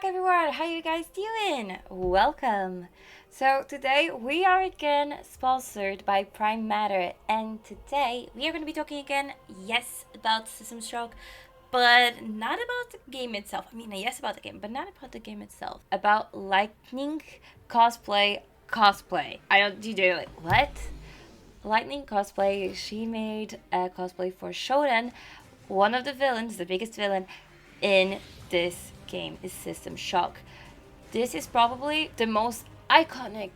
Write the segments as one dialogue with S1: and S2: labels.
S1: back everyone, how you guys doing? Welcome. So today we are again sponsored by Prime Matter, and today we are going to be talking again, yes, about System Shock, but not about the game itself. I mean, yes, about the game, but not about the game itself. About Lightning cosplay. I don't, you do like, what? Lightning cosplay, she made a cosplay for S.H.O.D.A.N, one of the villains, the biggest villain in this game is System Shock. This is probably the most iconic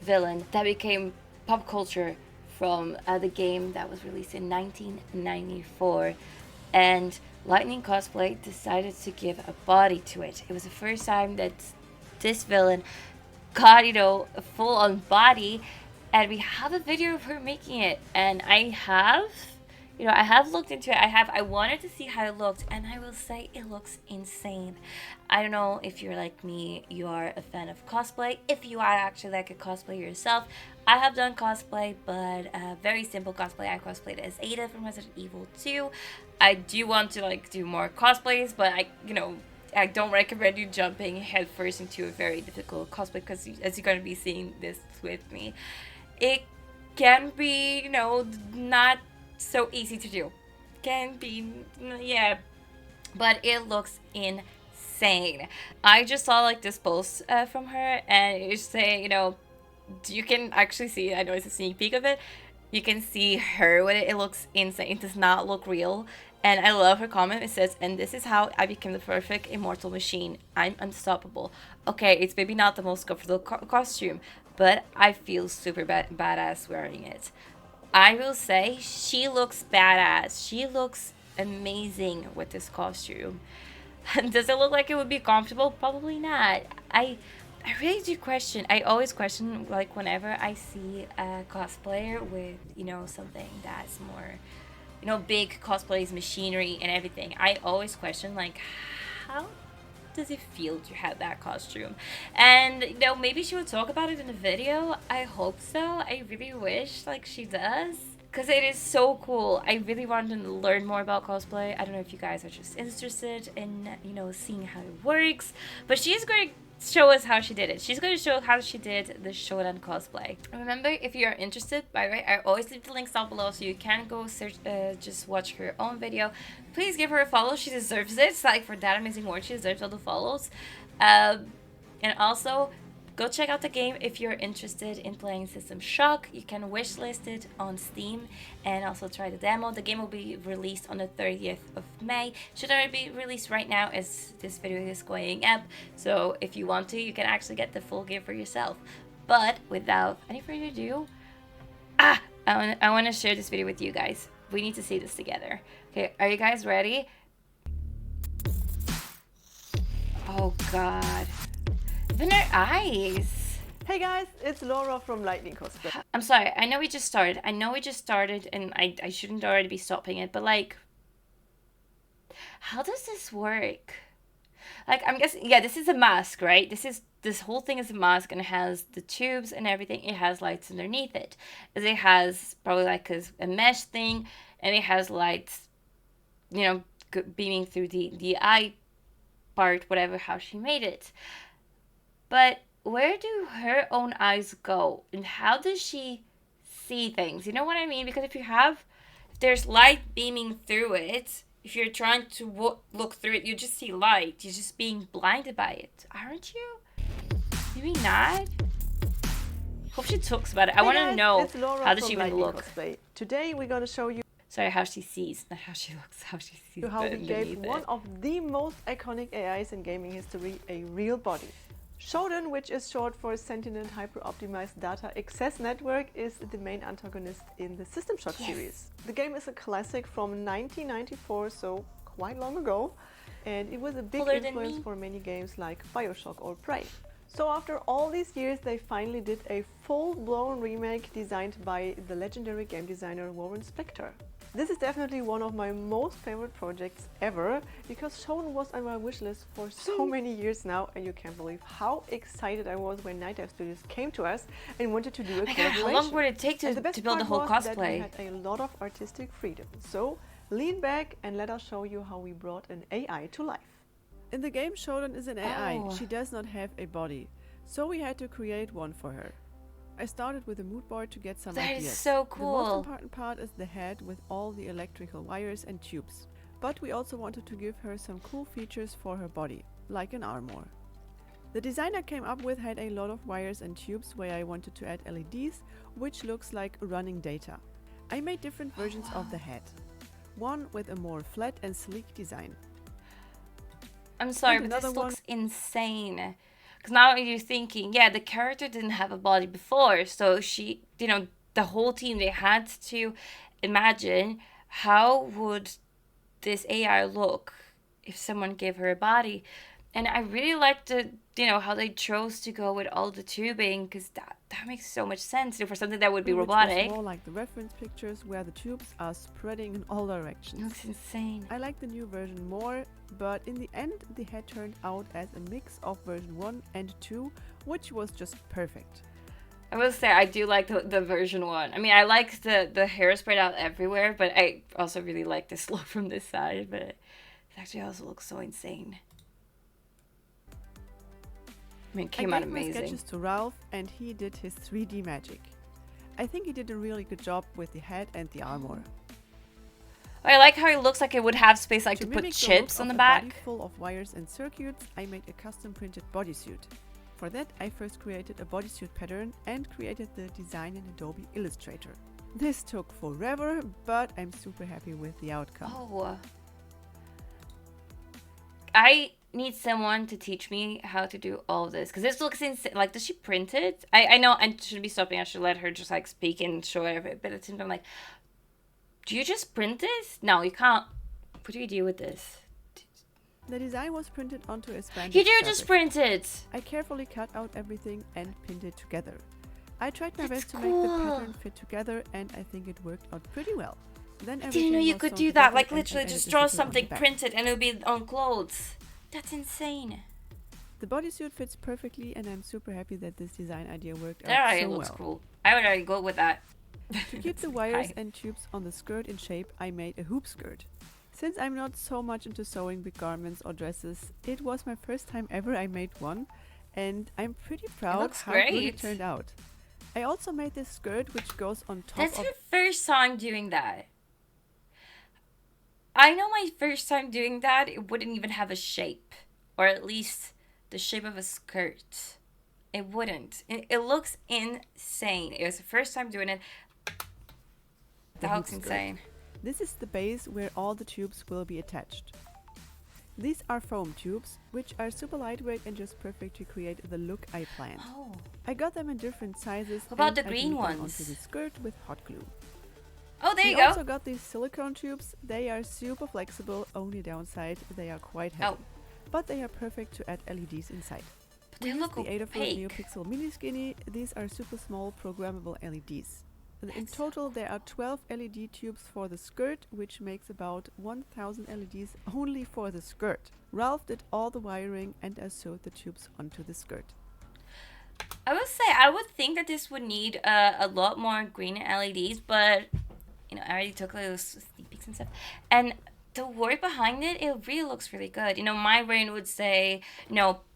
S1: villain that became pop culture from the game that was released in 1994. And Lightning Cosplay decided to give a body to it. It was the first time that this villain got, a full-on body, and we have a video of her making it. And I have looked into it. I wanted to see how it looked, and I will say it looks insane. I don't know if you're like me, you are a fan of cosplay. If you are actually like a cosplayer yourself, I have done cosplay, but very simple cosplay. I cosplayed as Ada from Resident Evil 2. I do want to do more cosplays, but I don't recommend you jumping headfirst into a very difficult cosplay because as you're going to be seeing this with me, it can be, not so easy to do. Can be, yeah, but it looks insane. I just saw this post from her, and it's saying, you can actually see, I know it's a sneak peek of it, you can see her with it. It looks insane. It does not look real. And I love her comment. It says, and this is how I became the perfect immortal machine. I'm unstoppable. Okay, it's maybe not the most comfortable costume, but I feel super badass wearing it. I will say she looks badass. She looks amazing with this costume. Does it look like it would be comfortable? Probably not. I really do question. I always question, whenever I see a cosplayer with, something that's more, big cosplays, machinery and everything. I always question, how does it feel to have that costume? And, maybe she would talk about it in a video. I hope so. I really wish, she does. Because it is so cool. I really want to learn more about cosplay. I don't know if you guys are just interested in, seeing how it works. But she's going to show us how she did it. She's going to show how she did the S.H.O.D.A.N cosplay. Remember, if you are interested, by the way, I always leave the links down below so you can go search, just watch her own video. Please give her a follow. She deserves it. For that amazing work, she deserves all the follows. And also, go check out the game if you're interested in playing System Shock. You can wishlist it on Steam and also try the demo. The game will be released on the 30th of May. Should already be released right now as this video is going up. So if you want to, you can actually get the full game for yourself. But without any further ado, I want to share this video with you guys. We need to see this together. Okay, are you guys ready? Oh God. Even her eyes.
S2: Hey guys, it's Laura from Lightning Cosplay.
S1: I'm sorry, I know we just started. And I shouldn't already be stopping it, but how does this work? I'm guessing, yeah, this is a mask, right? This whole thing is a mask, and it has the tubes and everything. It has lights underneath it. It has probably a mesh thing, and it has lights, beaming through the eye part, whatever, how she made it. But where do her own eyes go? And how does she see things? You know what I mean? Because if there's light beaming through it, if you're trying to look through it, you just see light. You're just being blinded by it, aren't you? Maybe not? Hope she talks about it. I want to know, how does she even look?
S2: Cosplay. Today we're going to show you
S1: how she sees, not how she looks, how she sees.
S2: how we gave one of the most iconic AIs in gaming history a real body. S.H.O.D.A.N, which is short for Sentient Hyper-Optimized Data Access Network, is the main antagonist in the System Shock series. The game is a classic from 1994, so quite long ago, and it was a big influence for many games like BioShock or Prey. So after all these years, they finally did a full-blown remake designed by the legendary game designer Warren Spector. This is definitely one of my most favorite projects ever, because S.H.O.D.A.N was on my wishlist for so many years now, and you can't believe how excited I was when Night Dive Studios came to us and wanted to do a collaboration.
S1: How long would it take to build the whole cosplay?
S2: That we had a lot of artistic freedom. So lean back and let us show you how we brought an AI to life. In the game, S.H.O.D.A.N is an AI.
S1: Oh.
S2: She does not have a body, so we had to create one for her. I started with a mood board to get some
S1: That
S2: ideas.
S1: is so
S2: The most
S1: cool.
S2: important part is the head with all the electrical wires and tubes. But we also wanted to give her some cool features for her body, like an armor. The design I came up with had a lot of wires and tubes where I wanted to add LEDs, which looks like running data. I made different versions of the head. One with a more flat and sleek design.
S1: I'm sorry,
S2: And
S1: but this
S2: another one-
S1: looks insane. Because now you're thinking, yeah, the character didn't have a body before, so she, the whole team, they had to imagine how would this AI look if someone gave her a body. And I really liked how they chose to go with all the tubing, because that makes so much sense for something that would be
S2: which
S1: robotic.
S2: was more like the reference pictures where the tubes are spreading in all
S1: It
S2: directions.
S1: looks insane.
S2: I like the new version more, but in the end the head turned out as a mix of version 1 and 2, which was just perfect.
S1: I will say I do like the version 1. I mean, I like the hair spread out everywhere, but I also really like this look from this side, but it actually also looks so insane. I mean, it came
S2: I
S1: out
S2: gave my
S1: amazing.
S2: sketches to Ralph and he did his 3D magic. I think he did a really good job with the head and the armor.
S1: I like how it looks like it would have space like to put
S2: mimic
S1: chips
S2: look
S1: on the
S2: of a body
S1: back.
S2: full of wires and circuits, I made a custom printed bodysuit. For that, I first created a bodysuit pattern and created the design in Adobe Illustrator. This took forever, but I'm super happy with the outcome.
S1: Oh. I need someone to teach me how to do all of this, because this looks insane. Like, does she print it? I know I shouldn't be stopping. I should let her just like speak and show it. But at the same time, I'm like, do you just print this? No, you can't. What do you do with this?
S2: The design was printed onto a spandex
S1: You do
S2: fabric.
S1: just print it.
S2: I carefully cut out everything and pinned it together. I tried my
S1: That's
S2: best to make the
S1: cool.
S2: pattern fit together and I think it worked out pretty well. Then
S1: I didn't know you could do that. Like, literally just draw something, print it, and it'll be on clothes. That's insane.
S2: The bodysuit fits perfectly and I'm super happy that this design idea worked
S1: That
S2: out
S1: already
S2: so
S1: looks
S2: well.
S1: cool. I would already go with that.
S2: To keep the wires
S1: Hi.
S2: and tubes on the skirt in shape, I made a hoop skirt. Since I'm not so much into sewing big garments or dresses, it was my first time ever I made one, and I'm pretty proud
S1: looks
S2: how good
S1: great.
S2: it turned out. I also made this skirt which goes on top
S1: That's
S2: of...
S1: her first time doing that. I know my first time doing that, it wouldn't even have a shape. Or at least the shape of a skirt. It wouldn't. It looks insane. It was the first time doing it.
S2: The
S1: That looks
S2: hoop skirt.
S1: insane.
S2: This is the base where all the tubes will be attached. These are foam tubes, which are super lightweight and just perfect to create the look I planned.
S1: Oh.
S2: I got them in different sizes.
S1: What about
S2: and
S1: the
S2: I
S1: green
S2: glued them
S1: ones?
S2: onto the skirt with hot glue.
S1: Oh, there
S2: We
S1: you go.
S2: also got these silicone tubes. They are super flexible, only downside they are quite heavy.
S1: Oh,
S2: But they are perfect to add LEDs inside.
S1: but they look
S2: The Adafruit
S1: opaque.
S2: NeoPixel Mini Skinny. These are super small programmable LEDs. In
S1: That's
S2: total, there are 12 LED tubes for the skirt, which makes about 1000 LEDs only for the skirt. Ralph did all the wiring and I sewed the tubes onto the skirt.
S1: I would say I would think that this would need a lot more green LEDs, but I already took those sneak peeks and stuff, and the work behind it, it really looks really good. My brain would say,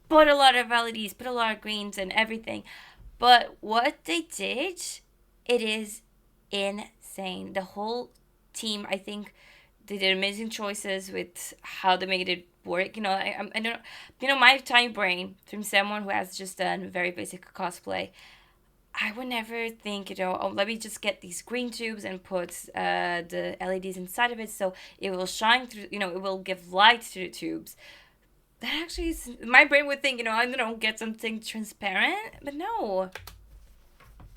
S1: put a lot of LEDs, put a lot of greens and everything, but what they did, it is insane. The whole team, I think, they did amazing choices with how they made it work. I don't, my tiny brain from someone who has just done very basic cosplay, I would never think, oh, let me just get these green tubes and put the LEDs inside of it so it will shine through, it will give light to the tubes. That actually is, my brain would think, I don't know, get something transparent, but no.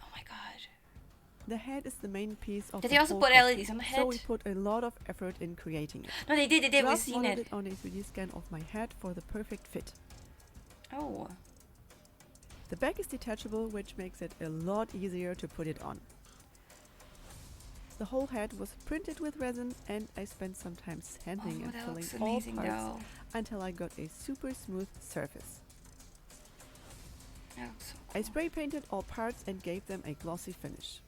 S1: Oh my god.
S2: The head is the main piece of
S1: Did
S2: the
S1: they also
S2: whole
S1: put
S2: costume,
S1: LEDs on the
S2: So
S1: head?
S2: we put a lot of effort in creating it.
S1: No, they did, we've
S2: Ralph
S1: seen
S2: modeled
S1: it.
S2: it on a 3D scan of my head for the perfect fit.
S1: Oh.
S2: The back is detachable, which makes it a lot easier to put it on. The whole head was printed with resin and I spent some time sanding and
S1: that
S2: filling
S1: looks
S2: all
S1: amazing
S2: parts
S1: though.
S2: until I got a super smooth surface.
S1: That looks so
S2: I spray painted all parts and gave them a glossy finish.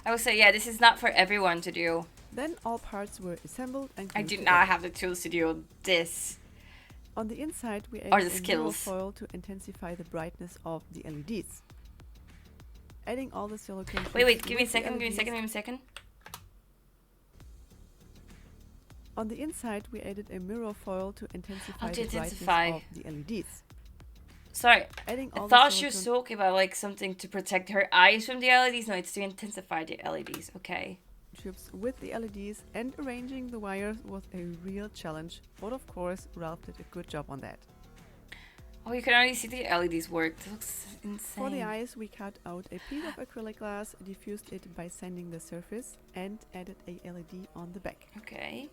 S1: I would say, yeah, this is not for everyone to do.
S2: Then all parts were assembled and
S1: I
S2: glued
S1: do
S2: together.
S1: not have the tools to do this.
S2: On the inside, we
S1: Or
S2: added
S1: the
S2: a mirror
S1: skills.
S2: foil to intensify the brightness of the LEDs. Adding all the silicone
S1: Wait,
S2: chips
S1: give me a
S2: with the
S1: second, give me a
S2: LEDs.
S1: second, give me a second.
S2: On the inside, we added a mirror foil to intensify
S1: to
S2: the
S1: intensify.
S2: brightness of the LEDs.
S1: Sorry,
S2: Adding
S1: I
S2: all
S1: thought
S2: the
S1: she was
S2: silicone
S1: talking about like something to protect her eyes from the LEDs. No, it's to intensify the LEDs. Okay.
S2: chips with the LEDs, and arranging the wires was a real challenge, but of course Ralph did a good job on that.
S1: Oh, you can already see the LEDs work. That looks insane.
S2: For the eyes, we cut out a piece of acrylic glass, diffused it by sanding the surface, and added a LED on the back.
S1: Okay.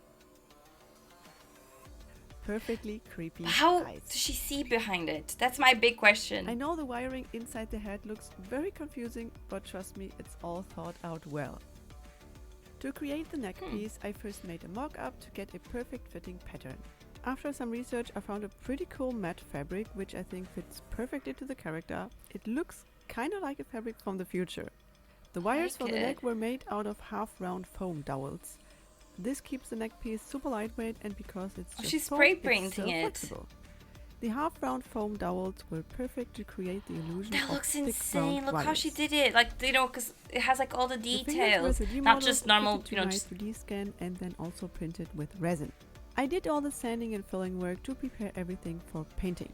S2: Perfectly creepy
S1: How
S2: eyes.
S1: does she see behind it? That's my big question.
S2: I know the wiring inside the head looks very confusing, but trust me, it's all thought out well. To create the neck piece, I first made a mock-up to get a perfect fitting pattern. After some research, I found a pretty cool matte fabric, which I think fits perfectly to the character. It looks kinda like a fabric from the future. The wires for the neck were made out of half-round foam dowels. This keeps the neck piece super lightweight, and because it's just
S1: she's
S2: foam,
S1: spray
S2: it's
S1: painting
S2: still
S1: it.
S2: flexible. The half-round foam dowels were perfect to create the illusion
S1: That
S2: of
S1: looks
S2: thick
S1: insane.
S2: round
S1: Look how
S2: wires.
S1: she did it. Like, you know, because it has like all the
S2: The fingers
S1: details.
S2: were 3D
S1: Not
S2: models
S1: just normal,
S2: fitted
S1: you
S2: to
S1: know,
S2: my
S1: just
S2: 3D scan and then also printed with resin. I did all the sanding and filling work to prepare everything for painting.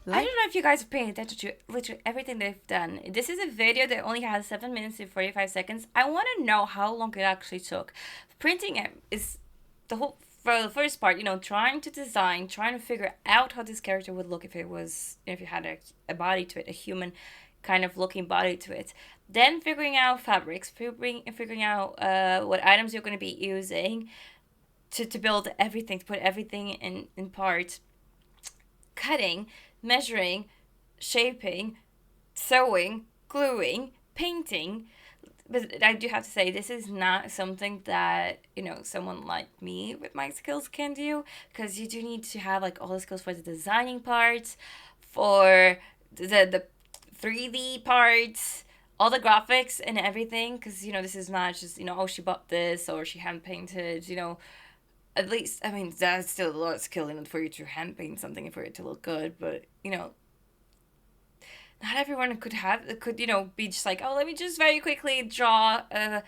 S1: I don't know if you guys have paid attention to literally everything they've done. This is a video that only has 7 minutes and 45 seconds. I want to know how long it actually took. Printing it is the whole, for the first part, you know, trying to design, trying to figure out how this character would look if it was, if you had a body to it, a human kind of looking body to it. Then figuring out fabrics, figuring out what items you're going to be using to build everything, to put everything in parts. Cutting, measuring, shaping, sewing, gluing, painting. But I do have to say, this is not something that, you know, someone like me with my skills can do, because you do need to have like all the skills for the designing parts, for the 3D parts, all the graphics and everything, because, you know, this is not just, you know, oh, she bought this or she hand painted, you know. At least, I mean, that's still a lot of skill in it for you to hand paint something for it to look good, but, you know, not everyone could, you know, be just like, oh, let me just very quickly draw a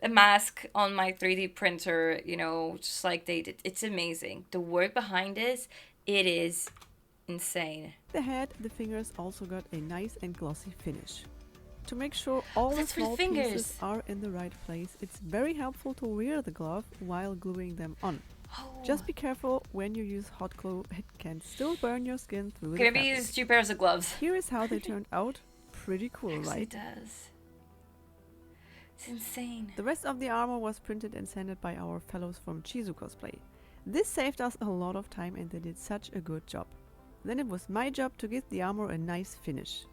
S1: mask on my 3D printer, you know, just like they did. It's amazing. The work behind this, it is insane.
S2: The head, the fingers also got a nice and glossy finish. To make sure all the
S1: That's for the
S2: small
S1: fingers.
S2: pieces are in the right place, it's very helpful to wear the glove while gluing them on.
S1: Oh.
S2: Just be careful when you use hot glue, it can still burn your skin through the
S1: Gonna
S2: fabric.
S1: use 2 pairs of gloves.
S2: Here is how they turned out. Pretty cool,
S1: Actually,
S2: right?
S1: it does. It's insane.
S2: The rest of the armor was printed and sanded by our fellows from Chizu Cosplay. This saved us a lot of time and they did such a good job. Then it was my job to give the armor a nice finish.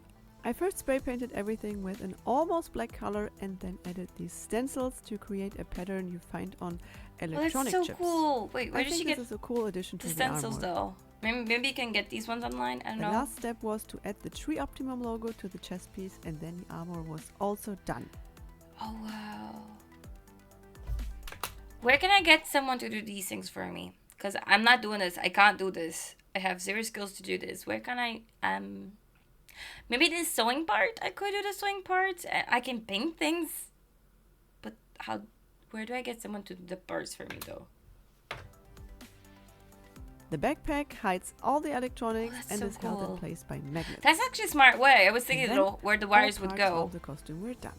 S2: I first spray painted everything with an almost black color and then added these stencils to create a pattern you find on electronic
S1: that's so
S2: chips.
S1: cool. Wait, where
S2: I
S1: did
S2: think
S1: she get
S2: this is a cool addition
S1: the
S2: to the
S1: stencils
S2: armor.
S1: though? Maybe you can get these ones online. I don't
S2: The
S1: know.
S2: last step was to add the Tree Optimum logo to the chest piece and then the armor was also done.
S1: Oh wow. Where can I get someone to do these things for me? Because I'm not doing this. I can't do this. I have 0 skills to do this. Where can I maybe the sewing part? I could do the sewing part. I can paint things. But where do I get someone to do the parts for me though?
S2: The backpack hides all the electronics
S1: that's
S2: and
S1: so
S2: is held in
S1: cool.
S2: place by magnets.
S1: That's actually a smart way. I was thinking
S2: And then
S1: where the
S2: all
S1: wires would
S2: parts
S1: go.
S2: of the costume were done.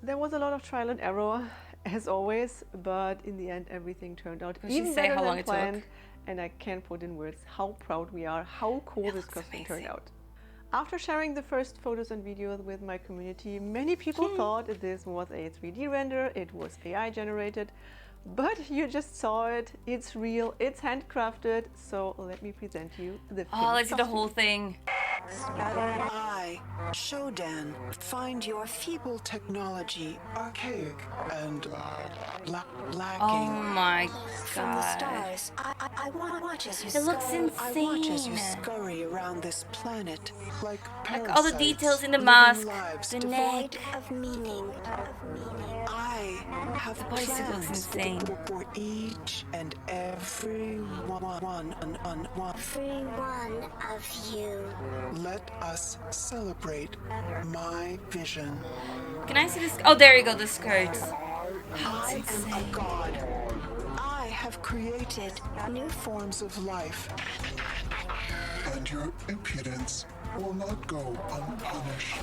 S2: There was a lot of trial and error, as always, but in the end everything turned out
S1: Could she
S2: even
S1: say
S2: better
S1: how long
S2: than
S1: it took?
S2: planned. And I can't put in words how proud we are, how cool this costume turned out. After sharing the first photos and videos with my community, many people thought this was a 3D render, it was AI generated, but you just saw it, it's real, it's handcrafted, so let me present you the
S1: Oh, let's
S2: finished
S1: see the
S2: costume.
S1: whole thing.
S3: I, S.H.O.D.A.N, find your feeble technology archaic and lacking.
S1: Oh my
S3: From the
S1: god.
S3: stars, I watch as you
S1: It looks
S3: scurry. I watch as you
S1: insane.
S3: scurry around this planet like
S1: Like all the
S3: parasites
S1: details in the
S3: living
S1: mask,
S3: lives
S1: the
S3: devoid
S1: neck.
S3: of meaning. I have
S1: The bodysuit looks
S3: plans
S1: insane.
S3: for each and every one.
S4: Every one of you.
S3: Let us celebrate my vision.
S1: Can I see this? Oh, there you go, the skirts.
S3: I am a god. I have created new forms of life.
S5: And your impudence will not go unpunished.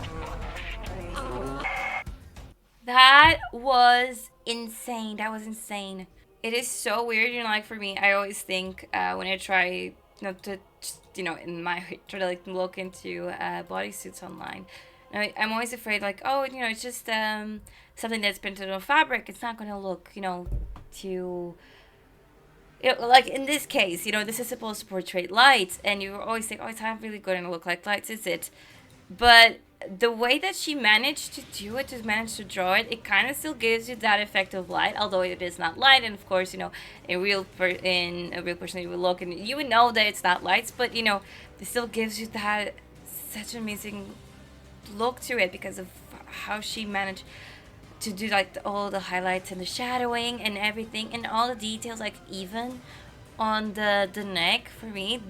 S1: That was insane. That was insane. It is so weird, like for me, I always think when I try not to, in my try to like look into bodysuits online, I'm always afraid like, oh, it's just something that's printed on fabric. It's not gonna look, too. Like in this case, this is supposed to portray lights, and you always think, oh, it's not really gonna look like lights, is it? But the way that she managed to do it, to manage to draw it, it kind of still gives you that effect of light, although it is not light. And of course, in a real person, you will look and you would know that it's not lights, but it still gives you that such an amazing look to it because of how she managed to do like all the highlights and the shadowing and everything and all the details, like even on the neck for me.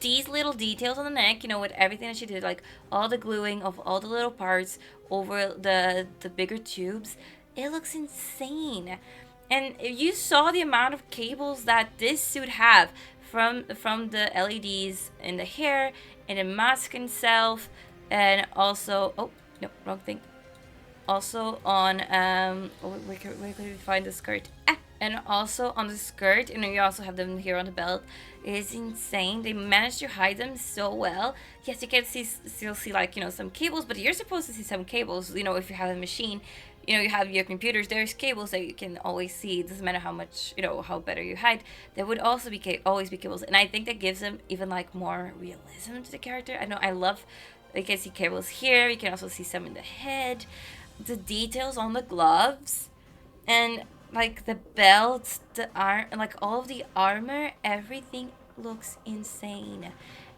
S1: These little details on the neck, with everything that she did, like all the gluing of all the little parts over the bigger tubes, it looks insane. And you saw the amount of cables that this suit have from the LEDs in the hair and the mask itself, and also, oh no, wrong thing. Also on where could we find the skirt? And also on the skirt, and you also have them here on the belt. It is insane. They managed to hide them so well. Yes, you can still see like some cables, but you're supposed to see some cables. If you have a machine, you have your computers. There's cables that you can always see. It doesn't matter how much how better you hide. There would also be always be cables, and I think that gives them even like more realism to the character. I love. You can see cables here. You can also see some in the head. The details on the gloves, and like the belts, the arm, like all of the armor, everything looks insane.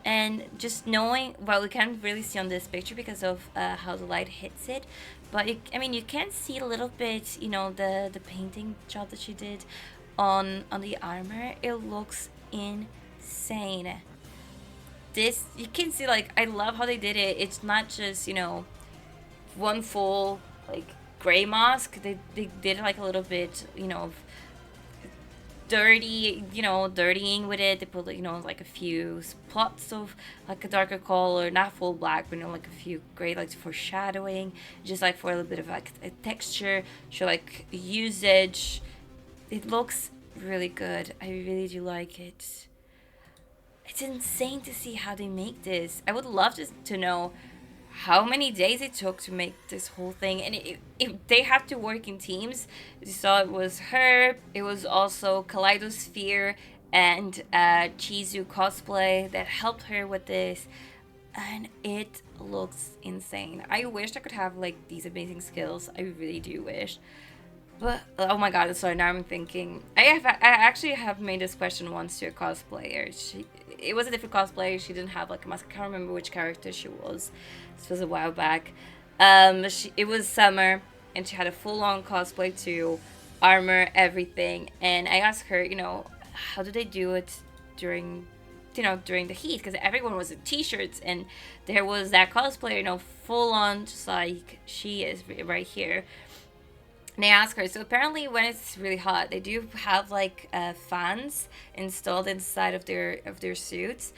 S1: And just knowing, well, we can't really see on this picture because of how the light hits it, but you can see a little bit, the painting job that she did on the armor. It looks insane. This, you can see, like, I love how they did it. It's not just one full like gray mask. They did like a little bit of dirtying with it. They put like a few spots of like a darker color, not full black, but like a few gray, like for shadowing, just like for a little bit of like a texture, show like usage. It looks really good. I really do like it. It's insane to see how they make this. I would love to know how many days it took to make this whole thing, and if they have to work in teams. You saw it was her, it was also Kaleidosphere and Chizu Cosplay that helped her with this, and it looks insane. I wish I could have like these amazing skills. I really do wish. But oh my god, sorry, now I'm thinking I actually have made this question once to a cosplayer. It was a different cosplayer. She didn't have like a mask. I can't remember which character she was. This was a while back. It was summer, and she had a full-on cosplay too, armor, everything. And I asked her, how do they do it during the heat? Because everyone was in t-shirts, and there was that cosplayer, full-on, just like she is right here. And I asked her, so apparently when it's really hot, they do have like fans installed inside of their suits.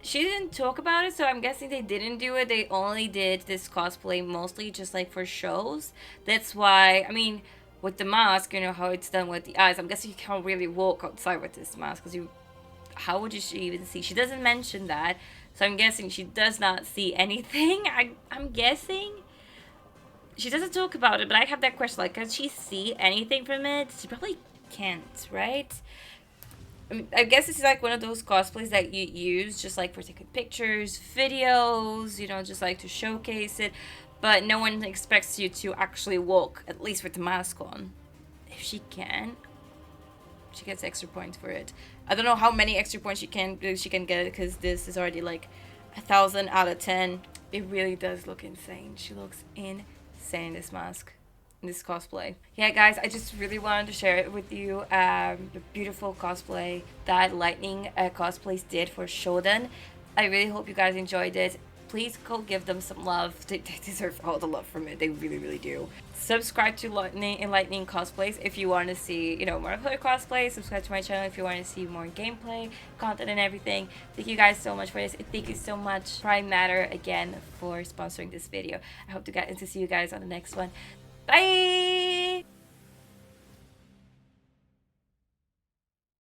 S1: She didn't talk about it, so I'm guessing they didn't do it. They only did this cosplay mostly just like for shows. That's why, with the mask, how it's done with the eyes, I'm guessing you can't really walk outside with this mask, because how would you even see? She doesn't mention that, so I'm guessing she does not see anything. I'm guessing. She doesn't talk about it, but I have that question, like, can she see anything from it? She probably can't, right? I guess this is like one of those cosplays that you use just like for taking pictures, videos, just like to showcase it, but no one expects you to actually walk, at least with the mask on. If she can, she gets extra points for it. I don't know how many extra points she can get, because this is already like 1,000 out of 10. It really does look insane. She looks insane in this mask. this cosplay. Yeah, guys, I just really wanted to share it with you. The beautiful cosplay that Lightning Cosplays did for S.H.O.D.A.N. I really hope you guys enjoyed it. Please go give them some love. They deserve all the love from it. They really, really do. Subscribe to Lightning Cosplays if you want to see, you know, more of her cosplays. Subscribe to my channel if you want to see more gameplay, content, and everything. Thank you guys so much for this. Thank you so much, Prime Matter, again, for sponsoring this video. I hope to see you guys on the next one. Bye!